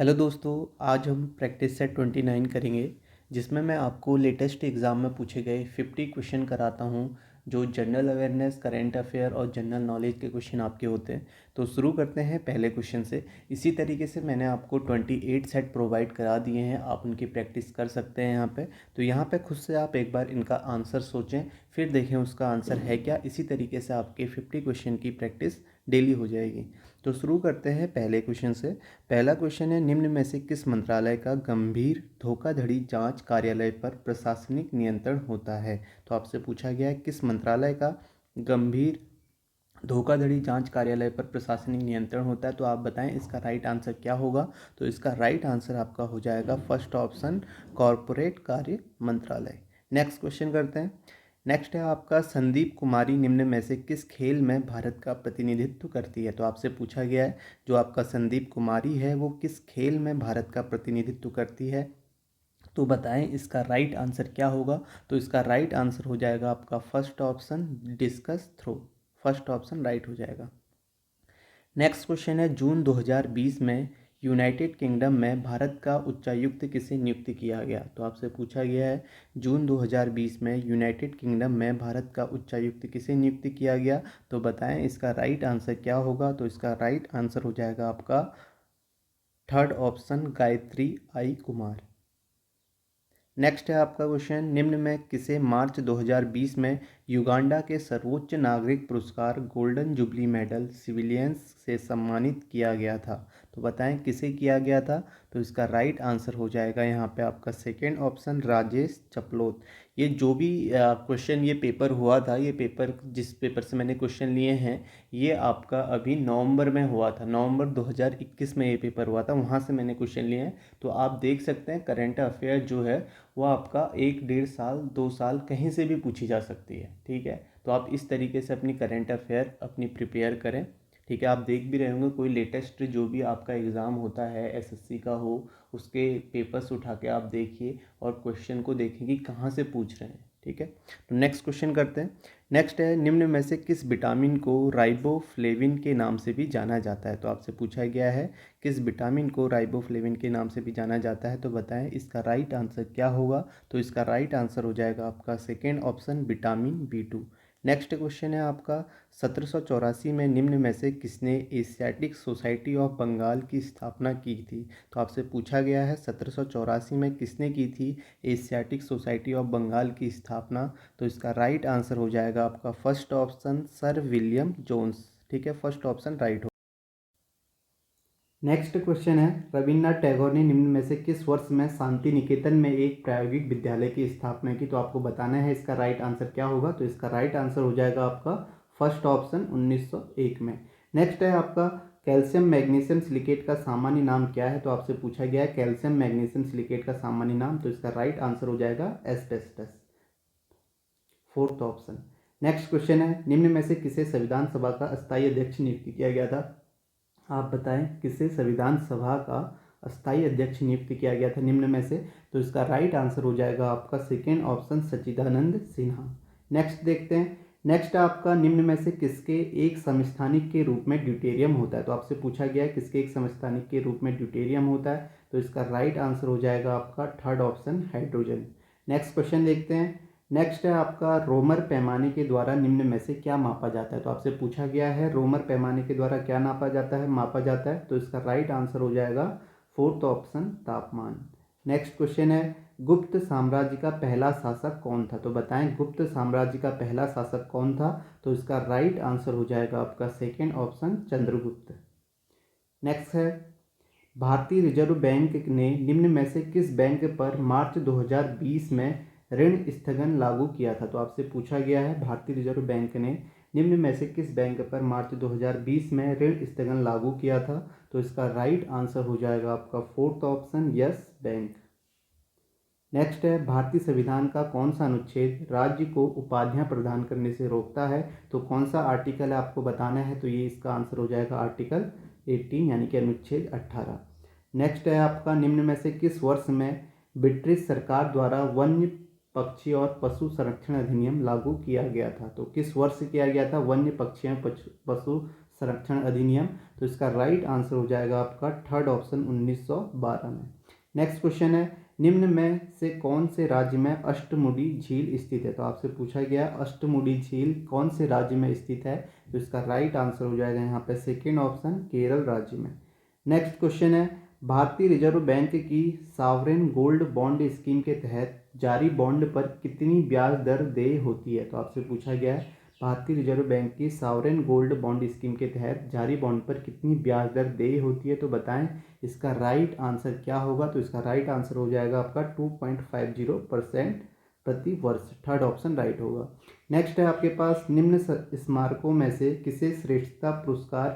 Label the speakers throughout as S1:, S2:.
S1: Hello दोस्तों, आज हम प्रैक्टिस सेट 29 करेंगे जिसमें मैं आपको लेटेस्ट एग्ज़ाम में पूछे गए 50 क्वेश्चन कराता हूं जो जनरल अवेयरनेस, करंट अफेयर और जनरल नॉलेज के क्वेश्चन आपके होते हैं। तो शुरू करते हैं पहले क्वेश्चन से। इसी तरीके से मैंने आपको 28 सेट प्रोवाइड करा दिए हैं, आप उनकी प्रैक्टिस कर सकते हैं यहाँ पे। तो यहाँ पे खुद से आप एक बार इनका आंसर सोचें, फिर देखें उसका आंसर है क्या। इसी तरीके से आपके 50 क्वेश्चन की प्रैक्टिस डेली हो जाएगी। तो शुरू करते हैं पहले क्वेश्चन से। पहला क्वेश्चन है, निम्न में से किस मंत्रालय का गंभीर धोखाधड़ी जांच कार्यालय पर प्रशासनिक नियंत्रण होता है। तो आपसे पूछा गया है किस मंत्रालय का गंभीर धोखाधड़ी जांच कार्यालय पर प्रशासनिक नियंत्रण होता है। तो आप बताएं इसका राइट आंसर क्या होगा। तो इसका राइट आंसर आपका हो जाएगा फर्स्ट ऑप्शन, कॉरपोरेट कार्य मंत्रालय। नेक्स्ट क्वेश्चन करते हैं। नेक्स्ट है आपका, संदीप कुमारी निम्न में से किस खेल में भारत का प्रतिनिधित्व करती है। तो आपसे पूछा गया है जो आपका संदीप कुमारी है वो किस खेल में भारत का प्रतिनिधित्व करती है। तो बताएं इसका राइट आंसर क्या होगा। तो इसका राइट आंसर हो जाएगा आपका first option, discus throw. First option right हो जाएगा। नेक्स्ट क्वेश्चन है, जून 2020 में यूनाइटेड किंगडम में भारत का उच्चायुक्त किसे नियुक्त किया गया। तो आपसे पूछा गया है जून 2020 में यूनाइटेड किंगडम में भारत का उच्चायुक्त किसे नियुक्त किया गया। तो बताएं इसका राइट आंसर क्या होगा। तो इसका राइट आंसर हो जाएगा आपका थर्ड ऑप्शन, गायत्री आई कुमार। नेक्स्ट है आपका क्वेश्चन, निम्न में किसे मार्च 2020 में युगांडा के सर्वोच्च नागरिक पुरस्कार गोल्डन जुबली मेडल सिविलियंस से सम्मानित किया गया था। तो बताएं किसे किया गया था। तो इसका राइट आंसर हो जाएगा यहाँ पे आपका सेकेंड ऑप्शन, राजेश चपलोत। ये जो भी क्वेश्चन ये पेपर हुआ था, ये पेपर जिस पेपर से मैंने क्वेश्चन लिए हैं ये आपका अभी नवंबर में हुआ था। नवंबर 2021 में ये पेपर हुआ था, वहाँ से मैंने क्वेश्चन लिए हैं। तो आप देख सकते हैं करंट अफेयर जो है वो आपका 1 डेढ़ साल 2 साल कहीं से भी पूछी जा सकती है। ठीक है, तो आप इस तरीके से अपनी करंट अफेयर अपनी प्रिपेयर करें। ठीक है, आप देख भी रहे होंगे कोई लेटेस्ट जो भी आपका एग्ज़ाम होता है एसएससी का हो, उसके पेपर्स उठा के आप देखिए और क्वेश्चन को देखें कि कहाँ से पूछ रहे हैं। ठीक है, तो नेक्स्ट क्वेश्चन करते हैं। नेक्स्ट है, निम्न में से किस विटामिन को राइबोफ्लेविन के नाम से भी जाना जाता है। तो आपसे पूछा गया है किस विटामिन को राइबोफ्लेविन के नाम से भी जाना जाता है। तो बताएं इसका राइट आंसर क्या होगा। तो इसका राइट आंसर हो जाएगा आपका second option, vitamin B2। Next question है आपका, 1784 में निम्न में से किसने एशियाटिक सोसाइटी ऑफ बंगाल की स्थापना की थी। तो आपसे पूछा गया है 1784 में किसने की थी एशियाटिक सोसाइटी ऑफ बंगाल की स्थापना। तो इसका राइट आंसर हो जाएगा आपका first option, sir William Jones. ठीक है, फर्स्ट ऑप्शन राइट हो। नेक्स्ट क्वेश्चन है, रविन्द्रनाथ टैगोर ने निम्न में से किस वर्ष में शांति निकेतन में एक प्रायोगिक विद्यालय की स्थापना की। तो आपको बताना है इसका राइट आंसर क्या होगा। तो इसका राइट आंसर हो जाएगा आपका फर्स्ट ऑप्शन, 1901 में। नेक्स्ट है आपका, कैल्शियम मैग्नीशियम सिलिकेट का सामान्य नाम क्या है। तो आपसे पूछा गया है कैल्शियम मैग्नीशियम सिलिकेट का सामान्य नाम। तो इसका राइट आंसर हो जाएगा asbestos, fourth option. Next question है, निम्न में से किसे संविधान सभा का अस्थायी अध्यक्ष नियुक्त किया गया था। आप बताएं किसे संविधान सभा का अस्थायी अध्यक्ष नियुक्त किया गया था निम्न में से। तो इसका राइट आंसर हो जाएगा आपका सेकेंड ऑप्शन, सच्चिदानंद सिन्हा। नेक्स्ट देखते हैं। नेक्स्ट आपका, निम्न में से किसके एक समस्थानिक के रूप में ड्यूटेरियम होता है। तो आपसे पूछा गया है किसके एक समस्थानिक के रूप में ड्यूटेरियम होता है। तो इसका राइट आंसर हो जाएगा आपका third option, hydrogen. Next question देखते हैं। नेक्स्ट है आपका, रोमर पैमाने के द्वारा निम्न में से क्या मापा जाता है। तो आपसे पूछा गया है रोमर पैमाने के द्वारा क्या नापा जाता है, मापा जाता है। तो इसका राइट आंसर हो जाएगा फोर्थ ऑप्शन, तापमान। नेक्स्ट क्वेश्चन है, गुप्त साम्राज्य का पहला शासक कौन था। तो बताएं गुप्त साम्राज्य का पहला शासक कौन था। तो इसका राइट आंसर हो जाएगा आपका सेकेंड ऑप्शन, चंद्रगुप्त। नेक्स्ट है, भारतीय रिजर्व बैंक ने निम्न में से किस बैंक पर मार्च 2020 में ऋण स्थगन लागू किया था। तो आपसे पूछा गया है भारतीय रिजर्व बैंक ने निम्न में से किस बैंक पर मार्च 2020 में ऋण स्थगन लागू किया था। तो इसका राइट आंसर हो जाएगा आपका fourth option, yes bank. Next है, भारतीय संविधान का कौन सा अनुच्छेद राज्य को उपाधियां प्रदान करने से रोकता है। तो कौन सा आर्टिकल है आपको बताना है। तो ये इसका आंसर हो जाएगा आर्टिकल 18 यानी कि अनुच्छेद 18। नेक्स्ट है आपका, निम्न में से किस वर्ष में ब्रिटिश सरकार द्वारा वन्य पक्षी और पशु संरक्षण अधिनियम लागू किया गया था। तो किस वर्ष किया गया था वन्य पक्षी एवं पशु संरक्षण अधिनियम, तो इसका राइट आंसर हो जाएगा आपका थर्ड ऑप्शन 1912 में। नेक्स्ट क्वेश्चन है, निम्न में से कौन से राज्य में अष्टमुडी झील स्थित है? तो आपसे पूछा गया है अष्टमुडी झील कौन से राज्य में स्थित है, तो इसका राइट आंसर हो जाएगा यहाँ पे सेकेंड ऑप्शन केरल राज्य में। नेक्स्ट क्वेश्चन है, भारतीय रिजर्व बैंक की सॉवरेन गोल्ड बॉन्ड स्कीम के तहत जारी बॉन्ड पर कितनी ब्याज दर देय होती है? तो आपसे पूछा गया है भारतीय रिजर्व बैंक की सॉवरेन गोल्ड बॉन्ड स्कीम के तहत जारी बॉन्ड पर कितनी ब्याज दर देय होती है, तो बताएं इसका राइट आंसर क्या होगा? तो इसका राइट आंसर हो जाएगा आपका 2.50% प्रति वर्ष, थर्ड ऑप्शन राइट होगा। नेक्स्ट है आपके पास, निम्न स्मारकों में से किसे श्रेष्ठता पुरस्कार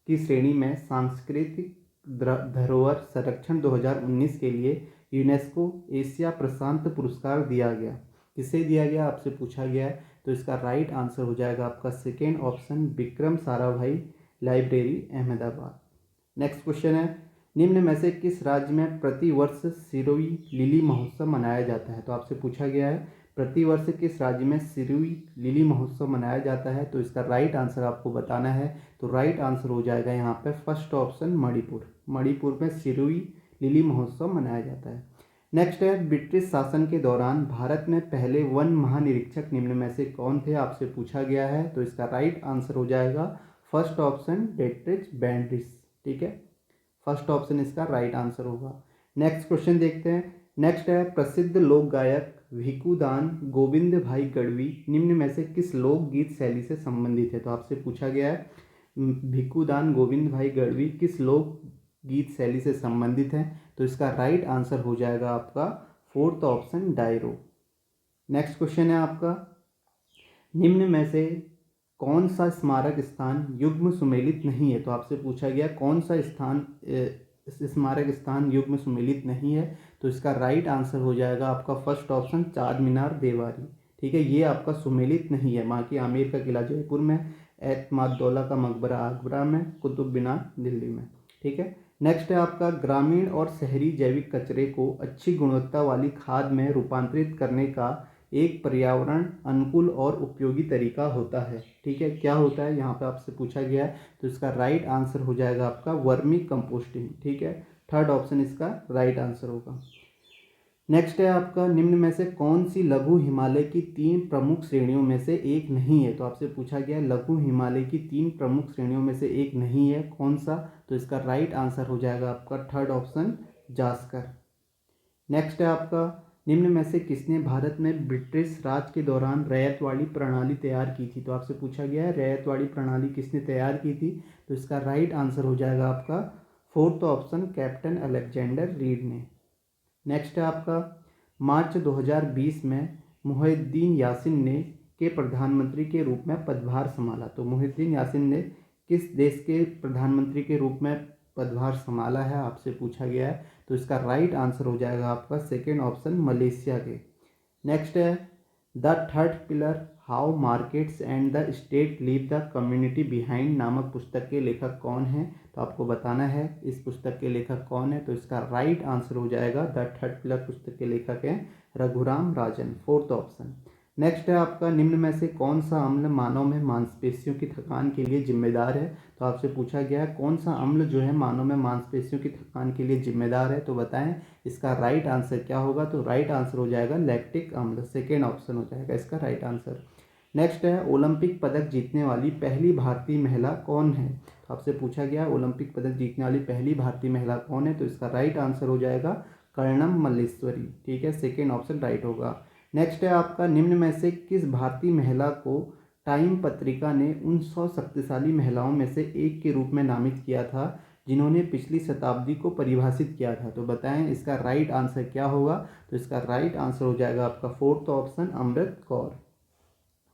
S1: की श्रेणी में सांस्कृतिक धरोहर संरक्षण 2019 के लिए यूनेस्को एशिया प्रशांत पुरस्कार दिया गया? किसे दिया गया आपसे पूछा गया है, तो इसका राइट आंसर हो जाएगा आपका second option Vikram Sarabhai library Ahmedabad. Next question है, निम्न में से किस राज्य में प्रतिवर्ष सिरोही लिली महोत्सव मनाया जाता है? तो आपसे पूछा गया है प्रतिवर्ष किस राज्य में सिरोही लिली महोत्सव मनाया जाता है, तो इसका राइट आंसर आपको बताना है। तो राइट आंसर हो जाएगा यहाँ पे फर्स्ट ऑप्शन मणिपुर। मणिपुर में सिरोही लिली महोत्सव मनाया जाता है। नेक्स्ट है, ब्रिटिश शासन के दौरान भारत में पहले वन महानिरीक्षक निम्न में से कौन थे? आपसे पूछा गया है, तो इसका राइट आंसर हो जाएगा फर्स्ट ऑप्शन डेट्रिच बैंड्रिस। ठीक है, फर्स्ट ऑप्शन इसका राइट आंसर होगा। नेक्स्ट क्वेश्चन देखते हैं। नेक्स्ट है, प्रसिद्ध लोक गायक भिकुदान गोविंद भाई गढ़वी निम्न में से किस लोकगीत शैली से संबंधित है? तो आपसे पूछा गया है भिकुदान गोविंद भाई गढ़वी किस लोक गीत शैली से संबंधित है, तो इसका राइट आंसर हो जाएगा आपका फोर्थ ऑप्शन डायरो। नेक्स्ट क्वेश्चन है आपका, निम्न में से कौन सा स्मारक स्थान युग्म सुमेलित नहीं है? तो आपसे पूछा गया कौन सा स्मारक स्थान युग्म सुमेलित नहीं है, तो इसका राइट आंसर हो जाएगा आपका फर्स्ट ऑप्शन चार मीनार देवारी। ठीक है, ये आपका सुमेलित नहीं है। बाकी आमेर का किला जयपुर में, एतमादौला का मकबरा आगरा में, कुतुब मीनार दिल्ली में। ठीक है, नेक्स्ट है आपका, ग्रामीण और शहरी जैविक कचरे को अच्छी गुणवत्ता वाली खाद में रूपांतरित करने का एक पर्यावरण अनुकूल और उपयोगी तरीका होता है। ठीक है, क्या होता है यहाँ पे आपसे पूछा गया है, तो इसका राइट आंसर हो जाएगा आपका वर्मी कंपोस्टिंग। ठीक है, थर्ड ऑप्शन इसका राइट आंसर होगा। नेक्स्ट है आपका, निम्न में से कौन सी लघु हिमालय की 3 प्रमुख श्रेणियों में से एक नहीं है? तो आपसे पूछा गया है लघु हिमालय की 3 प्रमुख श्रेणियों में से एक नहीं है, कौन सा? तो इसका राइट आंसर हो जाएगा आपका थर्ड ऑप्शन जास्कर। नेक्स्ट है आपका, निम्न में से किसने भारत में ब्रिटिश राज के दौरान रैयतवाड़ी प्रणाली तैयार की थी? तो आपसे पूछा गया है रैयतवाड़ी प्रणाली किसने तैयार की थी, तो इसका राइट आंसर हो जाएगा आपका fourth option captain Alexander read ने। नेक्स्ट है आपका, मार्च 2020 में मुहिउद्दीन यासिन ने के प्रधानमंत्री के रूप में पदभार संभाला। तो मुहिउद्दीन यासिन ने किस देश के प्रधानमंत्री के रूप में पदभार संभाला है, आपसे पूछा गया है, तो इसका राइट आंसर हो जाएगा आपका सेकेंड ऑप्शन मलेशिया के। नेक्स्ट है, the third pillar how markets and the state leave the community behind नामक पुस्तक के लेखक कौन है? तो आपको बताना है इस पुस्तक के लेखक कौन है, तो इसका राइट आंसर हो जाएगा द थर्ड पिलर पुस्तक के लेखक हैं Raghuram Rajan, fourth option. Next है आपका, निम्न में से कौन सा अम्ल मानव में मांसपेशियों की थकान के लिए जिम्मेदार है? तो आपसे पूछा गया है कौन सा अम्ल जो है मानव में मांसपेशियों की थकान के लिए जिम्मेदार है, तो बताएं इसका राइट आंसर क्या होगा? तो राइट आंसर हो जाएगा लैक्टिक अम्ल, सेकेंड ऑप्शन हो जाएगा इसका राइट आंसर। नेक्स्ट है, ओलंपिक पदक जीतने वाली पहली भारतीय महिला कौन है? तो आपसे पूछा गया ओलंपिक पदक जीतने वाली पहली भारतीय महिला कौन है, तो इसका राइट आंसर हो जाएगा कर्णम मल्लेश्वरी। ठीक है, सेकेंड ऑप्शन राइट होगा। नेक्स्ट है आपका, निम्न में से किस भारतीय महिला को टाइम पत्रिका ने उन 100 शक्तिशाली महिलाओं में से एक के रूप में नामित किया था जिन्होंने पिछली शताब्दी को परिभाषित किया था? तो बताएं इसका राइट आंसर क्या होगा? तो इसका राइट आंसर हो जाएगा आपका fourth option Amrit Kaur.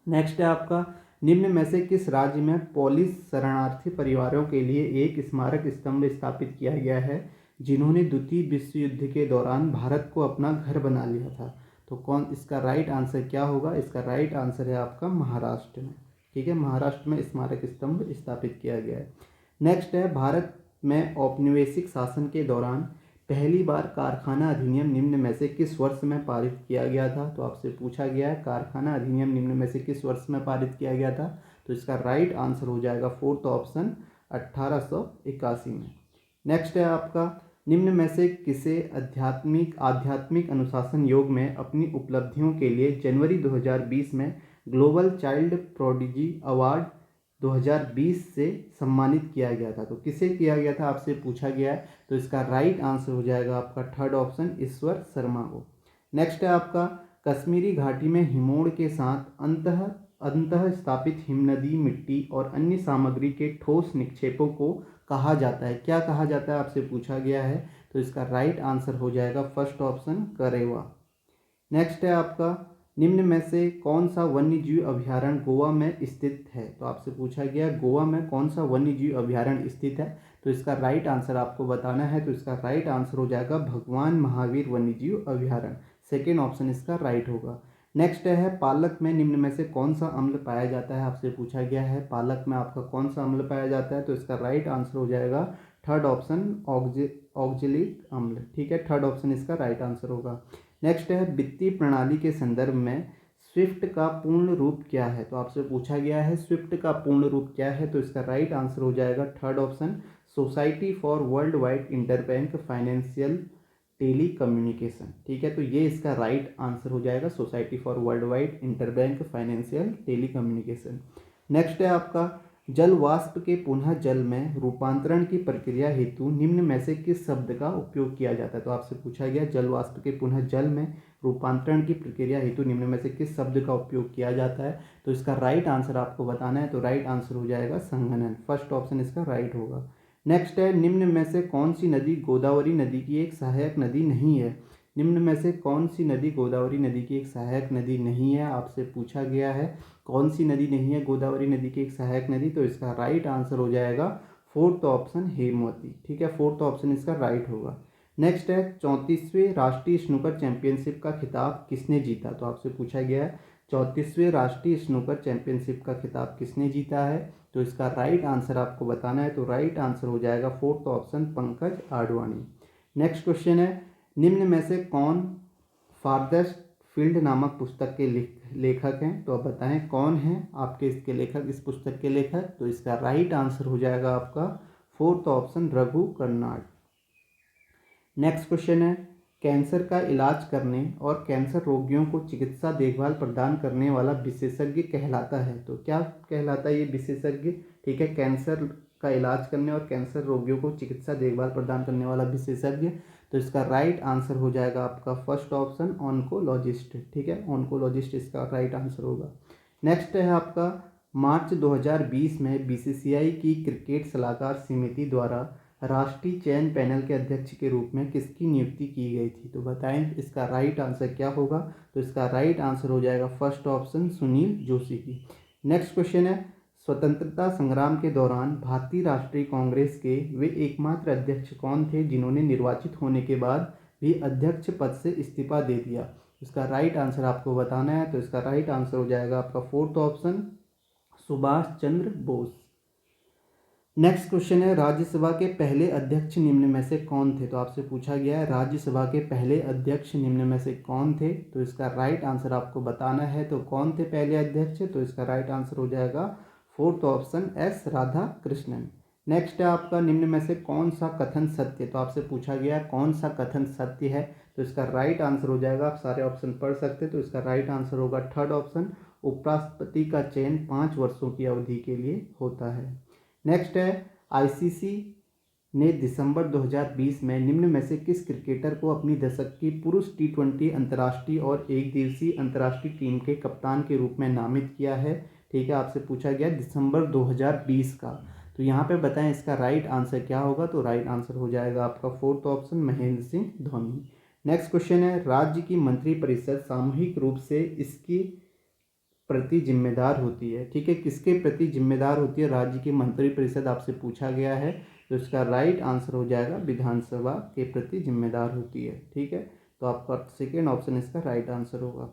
S1: Next है आपका, निम्न में से किस राज्य में पोलिश शरणार्थी परिवारों के लिए एक स्मारक स्तंभ स्थापित किया गया है जिन्होंने द्वितीय विश्व युद्ध के दौरान भारत को अपना घर बना लिया था? तो कौन, इसका राइट आंसर क्या होगा? इसका राइट आंसर है आपका महाराष्ट्र में। ठीक है, महाराष्ट्र में स्मारक स्तंभ स्थापित किया गया है। नेक्स्ट है, भारत में औपनिवेशिक शासन के दौरान पहली बार कारखाना अधिनियम निम्न में से किस वर्ष में पारित किया गया था? तो आपसे पूछा गया है कारखाना अधिनियम निम्न में से किस वर्ष में पारित किया गया था? तो इसका राइट आंसर हो जाएगा फोर्थ ऑप्शन 1881 में। नेक्स्ट है आपका, निम्न में से किसे आध्यात्मिक अनुशासन योग में अपनी उपलब्धियों के लिए जनवरी 2020 में ग्लोबल चाइल्ड प्रोडिजी अवार्ड 2020 से सम्मानित किया गया था? तो किसे किया गया था आपसे पूछा गया है, तो इसका राइट आंसर हो जाएगा आपका थर्ड ऑप्शन ईश्वर शर्मा को। नेक्स्ट है आपका, कश्मीरी घाटी में हिमोड़ के साथ अंतः स्थापित हिमनदी मिट्टी और अन्य सामग्री के ठोस निक्षेपों को कहा जाता है? क्या कहा जाता है आपसे पूछा गया है, तो इसका राइट आंसर हो जाएगा फर्स्ट ऑप्शन करेवा। नेक्स्ट है आपका, निम्न में से कौन सा वन्यजीव अभयारण्य गोवा में स्थित है? तो आपसे पूछा गया गोवा में कौन सा वन्यजीव अभयारण्य स्थित है, तो इसका राइट आंसर आपको बताना है। तो इसका राइट आंसर हो जाएगा भगवान महावीर वन्यजीव अभयारण्य, सेकेंड ऑप्शन इसका राइट होगा। नेक्स्ट है, पालक में निम्न में से कौन सा अम्ल पाया जाता है? आपसे पूछा गया है पालक में आपका कौन सा अम्ल पाया जाता है, तो इसका राइट आंसर हो जाएगा थर्ड ऑप्शन ऑक्जेलिक अम्ल। ठीक है, थर्ड ऑप्शन इसका राइट आंसर होगा। नेक्स्ट है, वित्तीय प्रणाली के संदर्भ में स्विफ्ट का पूर्ण रूप क्या है? तो आपसे पूछा गया है स्विफ्ट का पूर्ण रूप क्या है, तो इसका राइट आंसर हो जाएगा third option society for world wide interbank financial tele communication. ठीक है, तो ये इसका राइट आंसर हो जाएगा society for world wide interbank financial tele communication. Next है आपका, जल वाष्प के पुनः जल में रूपांतरण की प्रक्रिया हेतु निम्न में से किस शब्द का उपयोग किया जाता है? तो आपसे पूछा गया जल वाष्प के पुनः जल में रूपांतरण की प्रक्रिया हेतु निम्न में से किस शब्द का उपयोग किया जाता है, तो इसका राइट आंसर आपको बताना है। तो राइट आंसर हो जाएगा संघनन, फर्स्ट ऑप्शन इसका राइट होगा। नेक्स्ट है, निम्न में से कौन सी नदी गोदावरी नदी की एक सहायक नदी नहीं है? निम्न में से कौन सी नदी गोदावरी नदी की एक सहायक नदी नहीं है, आपसे पूछा गया है कौन सी नदी नहीं है गोदावरी नदी की एक सहायक नदी, तो इसका राइट आंसर हो जाएगा फोर्थ ऑप्शन हेमवती। ठीक है, फोर्थ ऑप्शन इसका राइट होगा। नेक्स्ट है, 34वें राष्ट्रीय स्नूकर चैंपियनशिप का खिताब किसने जीता? तो आपसे पूछा गया है 34वें राष्ट्रीय स्नूकर चैंपियनशिप का खिताब किसने जीता है, तो इसका राइट आंसर आपको बताना है। तो राइट आंसर हो जाएगा fourth option Pankaj Advani. Next question है, निम्न में से कौन फारदेस्ट फील्ड नामक पुस्तक के लेखक हैं? तो आप बताएं कौन हैं आपके इसके लेखक, इस पुस्तक के लेखक, तो इसका राइट आंसर हो जाएगा आपका fourth option Raghu Karnad. Next question है, कैंसर का इलाज करने और कैंसर रोगियों को चिकित्सा देखभाल प्रदान करने वाला विशेषज्ञ कहलाता है? तो क्या कहलाता है ये विशेषज्ञ? ठीक है, कैंसर का इलाज करने और कैंसर रोगियों को चिकित्सा देखभाल प्रदान करने वाला विशेषज्ञ, तो इसका राइट आंसर हो जाएगा आपका फर्स्ट ऑप्शन ऑन्कोलॉजिस्ट। ठीक है, ऑन्कोलॉजिस्ट इसका राइट आंसर होगा। नेक्स्ट है आपका, मार्च 2020 में बीसीसीआई की क्रिकेट सलाहकार समिति द्वारा राष्ट्रीय चयन पैनल के अध्यक्ष के रूप में किसकी नियुक्ति की गई थी? तो बताएं इसका राइट आंसर क्या होगा, तो इसका राइट आंसर हो जाएगा फर्स्ट ऑप्शन सुनील जोशी की। नेक्स्ट क्वेश्चन है, स्वतंत्रता संग्राम के दौरान भारतीय राष्ट्रीय कांग्रेस के वे एकमात्र अध्यक्ष कौन थे जिन्होंने निर्वाचित होने के बाद भी अध्यक्ष पद से इस्तीफा दे दिया? इसका राइट आंसर आपको बताना है। तो इसका राइट आंसर हो जाएगा आपका fourth option Subhash Chandra Bose. Next question है, राज्यसभा के पहले अध्यक्ष निम्न में से कौन थे? तो आपसे पूछा गया है राज्यसभा के पहले अध्यक्ष निम्न में से कौन थे, तो इसका राइट आंसर आपको बताना है। तो कौन थे पहले अध्यक्ष, तो इसका राइट आंसर हो जाएगा fourth option S Radha Krishnan. Next है आपका, निम्न में से कौन सा कथन सत्य? तो आपसे पूछा गया कौन सा कथन सत्य है, तो इसका राइट आंसर हो जाएगा, आप सारे ऑप्शन पढ़ सकते हैं, तो इसका राइट आंसर होगा थर्ड ऑप्शन उपराष्ट्रपति का चयन 5 वर्षों की अवधि के लिए होता है। नेक्स्ट है, आईसीसी ने दिसंबर 2020 में निम्न में से किस क्रिकेटर को अपनी दशक की पुरुष T20 अंतर्राष्ट्रीय और एक दिवसीय अंतर्राष्ट्रीय टीम के कप्तान के रूप में नामित किया है? ठीक है, आपसे पूछा गया दिसंबर 2020 का, तो यहाँ पे बताएं इसका राइट आंसर क्या होगा, तो राइट आंसर हो जाएगा आपका fourth option Mahendra Singh Dhoni. Next question है, राज्य की मंत्रिपरिषद सामूहिक रूप से इसकी प्रति जिम्मेदार होती है? ठीक है, किसके प्रति जिम्मेदार होती है राज्य की मंत्रिपरिषद, आपसे पूछा गया है, तो इसका राइट आंसर हो जाएगा विधानसभा के प्रति जिम्मेदार होती है। ठीक है, तो आपका सेकेंड ऑप्शन इसका राइट आंसर होगा।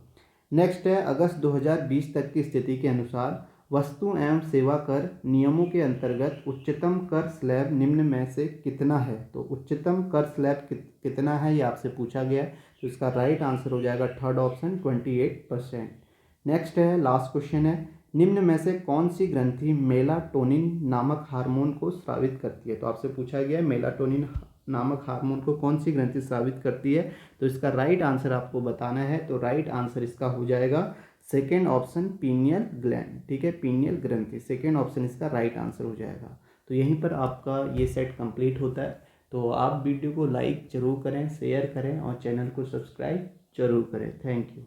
S1: नेक्स्ट है, अगस्त 2020 तक की स्थिति के अनुसार वस्तु एवं सेवा कर नियमों के अंतर्गत उच्चतम कर स्लैब निम्न में से कितना है? तो उच्चतम कर स्लैब कितना है ये आपसे पूछा गया है, तो इसका राइट आंसर हो जाएगा थर्ड ऑप्शन 28%। नेक्स्ट है, लास्ट क्वेश्चन है, निम्न में से कौन सी ग्रंथि मेलाटोनिन नामक हार्मोन को स्रावित करती है? तो आपसे पूछा गया है मेलाटोनिन नामक हार्मोन को कौन सी ग्रंथि स्रावित करती है, तो इसका राइट आंसर आपको बताना है। तो राइट आंसर इसका हो जाएगा सेकेंड ऑप्शन पीनियल ग्लैंड। ठीक है, पीनियल ग्रंथि सेकेंड ऑप्शन इसका राइट आंसर हो जाएगा। तो यहीं पर आपका ये सेट कंप्लीट होता है। तो आप वीडियो को लाइक ज़रूर करें, शेयर करें और चैनल को सब्सक्राइब ज़रूर करें। Thank you.